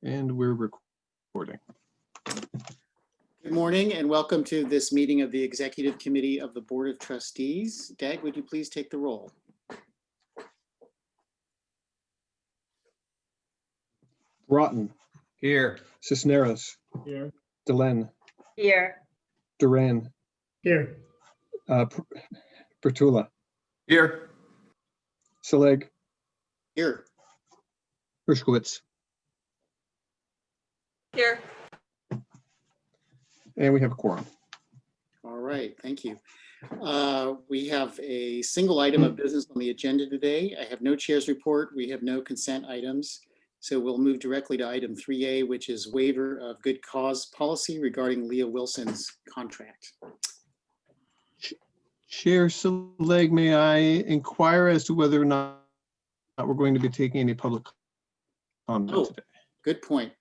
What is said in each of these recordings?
And we're recording. Good morning and welcome to this meeting of the Executive Committee of the Board of Trustees. Dag, would you please take the roll? Broughton. Here. Cisneros. Here. Delenn. Here. Duran. Here. Bertula. Here. Saleg. Here. Hershkowitz. Here. And we have a quorum. All right, thank you. We have a single item of business on the agenda today. I have no chair's report. We have no consent items. So we'll move directly to item 3A, which is waiver of good cause policy regarding Leah Wilson's contract. Chair Saleg, may I inquire as to whether or not we're going to be taking any public comment today? Good point.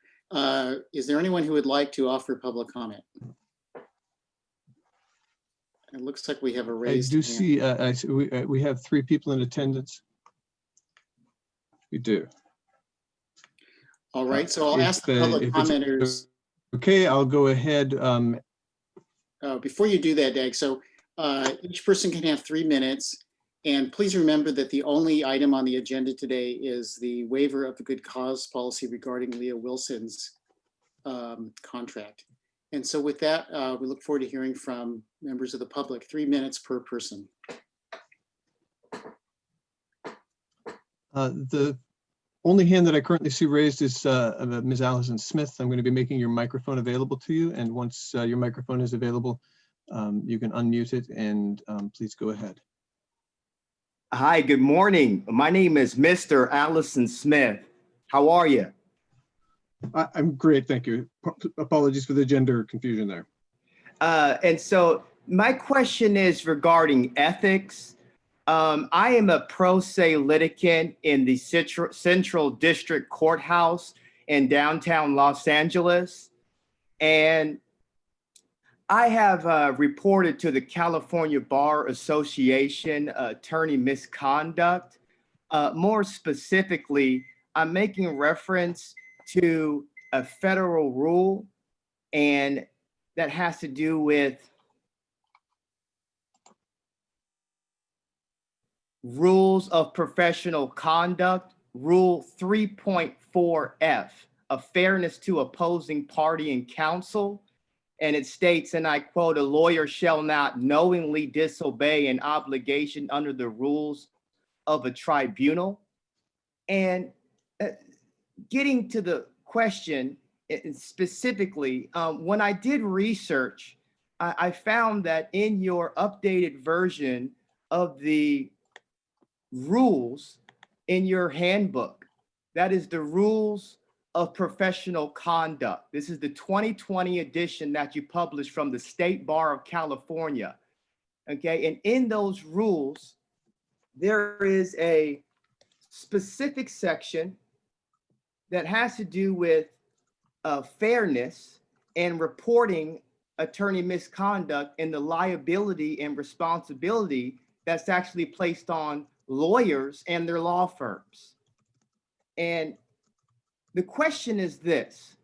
Is there anyone who would like to offer public comment? It looks like we have a raised hand. I see we have 3 people in attendance. We do. All right, so I'll ask the public commenters. Okay, I'll go ahead. Before you do that, Dag, so each person can have 3 minutes. And please remember that the only item on the agenda today is the waiver of the good cause policy regarding Leah Wilson's contract. And so with that, we look forward to hearing from members of the public. 3 minutes per person. The only hand that I currently see raised is Ms. Allison Smith. I'm going to be making your microphone available to you. And once your microphone is available, you can unmute it and please go ahead. Hi, good morning. My name is Mr. Allison Smith. How are you? I'm great, thank you. Apologies for the gender confusion there. And so my question is regarding ethics. I am a pro se litigant in the Central District Courthouse in downtown Los Angeles. And I have reported to the California Bar Association attorney misconduct. More specifically, I'm making reference to a federal rule, and that has to do with rules of professional conduct, Rule 3.4F, of fairness to opposing party and counsel. And it states, and I quote, "A lawyer shall not knowingly disobey an obligation under the rules of a tribunal." And getting to the question specifically, when I did research, I found that in your updated version of the rules in your handbook, that is the rules of professional conduct. This is the 2020 edition that you published from the State Bar of California. Okay, and in those rules, there is a specific section that has to do with fairness and reporting attorney misconduct and the liability and responsibility that's actually placed on lawyers and their law firms. And the question is this: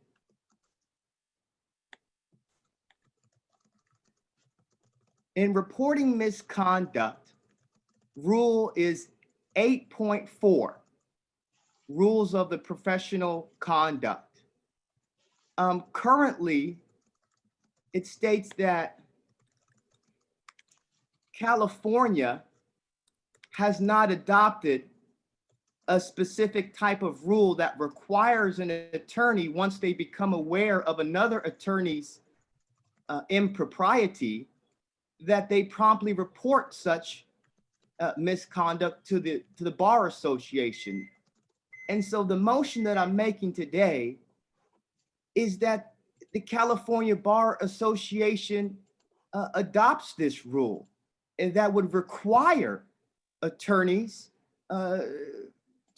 in reporting misconduct, rule is 8.4, rules of the professional conduct. Currently, it states that California has not adopted a specific type of rule that requires an attorney, once they become aware of another attorney's impropriety, that they promptly report such misconduct to the Bar Association. And so the motion that I'm making today is that the California Bar Association adopts this rule, and that would require attorneys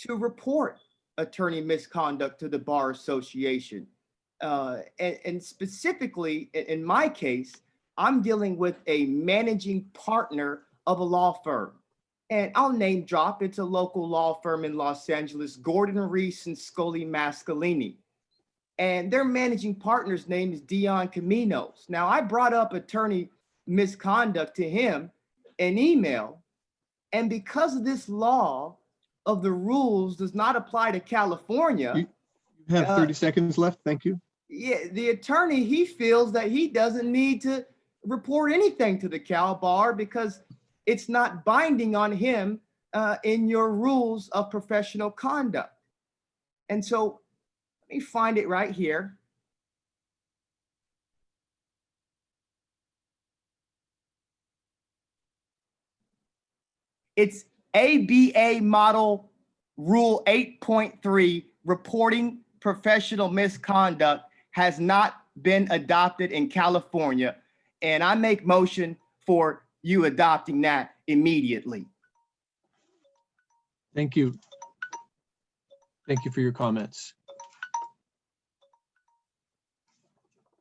to report attorney misconduct to the Bar Association. And specifically, in my case, I'm dealing with a managing partner of a law firm. And I'll name drop, it's a local law firm in Los Angeles, Gordon Reese and Scully Mascalini. and their managing partner's name is Dion Caminos. Now, I brought up attorney misconduct to him in email, and because of this law of the rules does not apply to California. You have 30 seconds left. Thank you. Yeah, the attorney, he feels that he doesn't need to report anything to the Cal Bar because it's not binding on him in your rules of professional conduct. And so let me find it right here. It's ABA Model Rule 8.3, reporting professional misconduct has not been adopted in California. And I make motion for you adopting that immediately. Thank you. Thank you for your comments.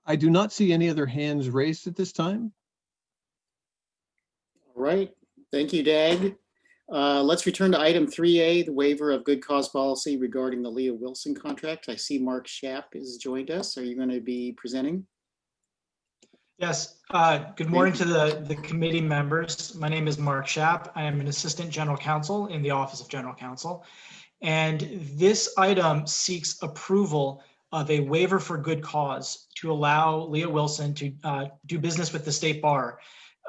I do not see any other hands raised at this time. All right, thank you, Dag. Let's return to item 3A, the waiver of good cause policy regarding the Leah Wilson contract. I see Mark Schapp has joined us. Are you going to be presenting? Yes, good morning to the committee members. My name is Mark Schapp. I am an assistant general counsel in the Office of General Counsel. And this item seeks approval of a waiver for good cause to allow Leah Wilson to do business with the State Bar,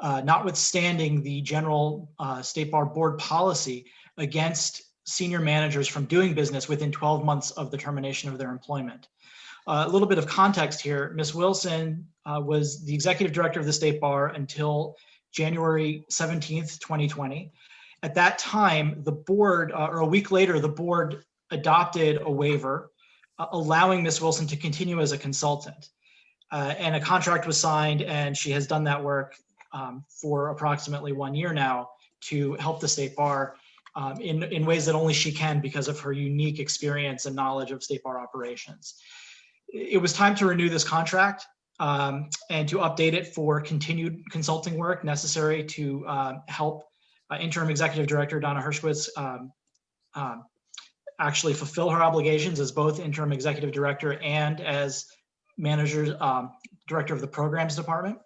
notwithstanding the general State Bar board policy against senior managers from doing business within 12 months of the termination of their employment. A little bit of context here. Ms. Wilson was the executive director of the State Bar until January 17th, 2020. At that time, the board, or a week later, the board adopted a waiver allowing Ms. Wilson to continue as a consultant. And a contract was signed, and she has done that work for approximately 1 year now to help the State Bar in ways that only she can because of her unique experience and knowledge of State Bar operations. It was time to renew this contract and to update it for continued consulting work necessary to help Interim Executive Director Donna Hershkowitz actually fulfill her obligations as both Interim Executive Director and as Manager, Director of the Programs Department.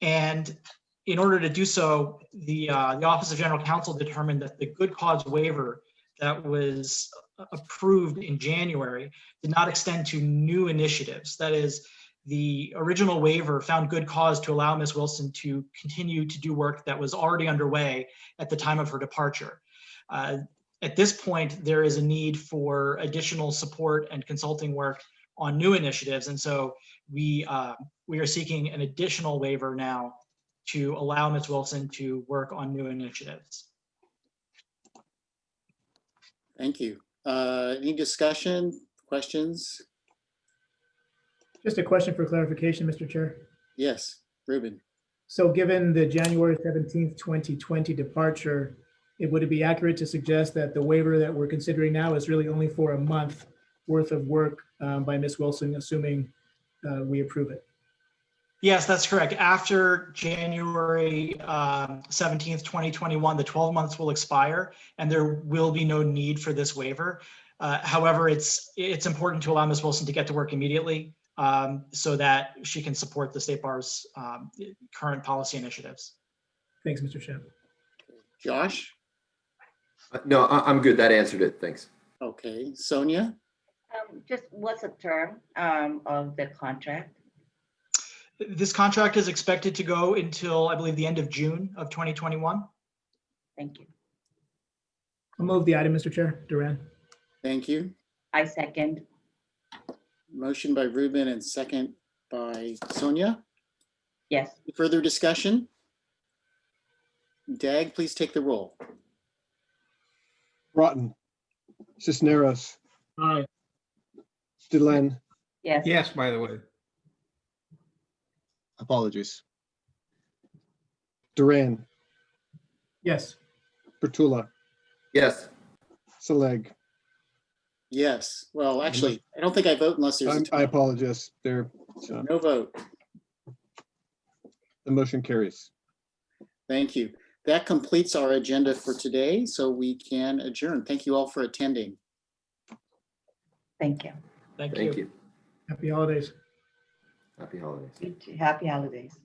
And in order to do so, the Office of General Counsel determined that the good cause waiver that was approved in January did not extend to new initiatives. That is, the original waiver found good cause to allow Ms. Wilson to continue to do work that was already underway at the time of her departure. At this point, there is a need for additional support and consulting work on new initiatives. And so we are seeking an additional waiver now to allow Ms. Wilson to work on new initiatives. Thank you. Any discussion, questions? Just a question for clarification, Mr. Chair. Yes, Ruben. So given the January 17th, 2020 departure, would it be accurate to suggest that the waiver that we're considering now is really only for a month worth of work by Ms. Wilson, assuming we approve it? Yes, that's correct. After January 17th, 2021, the 12 months will expire and there will be no need for this waiver. However, it's important to allow Ms. Wilson to get to work immediately so that she can support the State Bar's current policy initiatives. Thanks, Mr. Schapp. Josh? No, I'm good. That answered it. Thanks. Okay, Sonia? Just what's the term of the contract? This contract is expected to go until, I believe, the end of June of 2021. Thank you. I'll move the item, Mr. Chair. Duran. Thank you. I second. Motion by Ruben and second by Sonia. Yes. Further discussion? Dag, please take the roll. Broughton, Cisneros, Aye. Delenn, Yes. Yes, by the way. apologies. Duran, Yes. Bertula, Yes. Saleg. Yes. Well, actually, I don't think I vote unless there's a I tie. apologize there. So No vote. the motion carries. Thank you. That completes our agenda for today, so we can adjourn. Thank you all for attending. Thank you. Thank Thank you. you. Happy holidays. Happy holidays. Happy holidays.